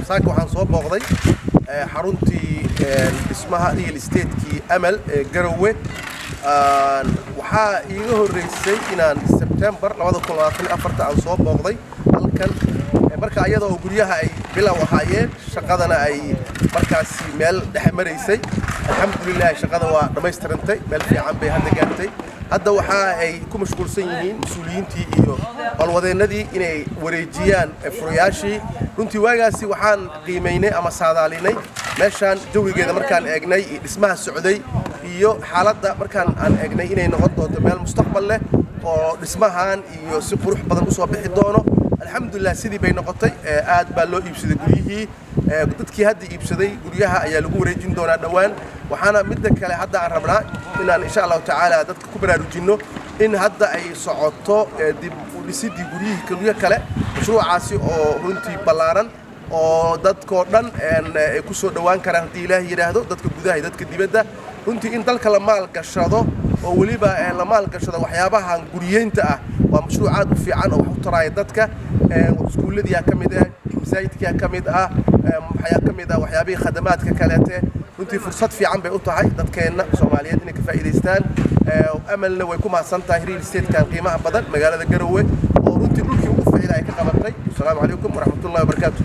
saaka waxaan soo booqday xaruntii dhismaha real estate-kii Amal Garowe waxaa iiga horeysay inaan September 2024 aan soo booqday halkan marka ayadoo guryaha ay bilow ahaayeen shaqadana ay markaasi meel dhexe mareysay alxamdulillah shaqada waa dhamaystirantay meel fiican bay hadda gaartay hadda waxa ay ku mashquulsan yihiin mas'uuliyiintii iyo balwadeenadii inay wareejiyaan furayaashii runtii waagaasi waxaan qiimeynay ama saadaalinay meeshaan jawigeeda markaan eegnay dhismaha socday iyo xaaladda markaan aan eegnay inay noqon doonto meel mustaqbal leh oo dhismahan iyo si qurux badan u soo bixi doono alxamdulillah sidii bay noqotay aad baa loo iibsaday guryihii dadkii hadda iibsaday guryaha ayaa lagu wareejin doonaa dhawaan waxaana midda kale hadda aan rabnaa inaan insha Allah tacaala dadka ku baraarujino in hadda ay socoto dib u dhisidii guryo kale mashruucaasi oo runtii ballaaran oo dadkoo dhan ay ku soo dhawaan karaan haddii Ilaahay yiraahdo dadka gudaha iyo dadka dibadda runtii in dalka la maal gashado oo waliba la maal gashado waxyaabaha guriyeynta ah waa mashruuc aad u fiican oo wax u taraya dadka iskuuladii ka mid ah masaajidka ka mid ah waxyaabaha khadamaadka kaleete runtii fursad fiican bay u tahay dadkeena Soomaaliyeed inay ka faa'iideystaan amalna way ku maasan tahay real estate-kan qiimaha badan magaalada Garowe oo runtii dhulkii ugu fiican ay ka qabatay. Assalaamu calaykum wa rahmatullahi wa barakaatuh.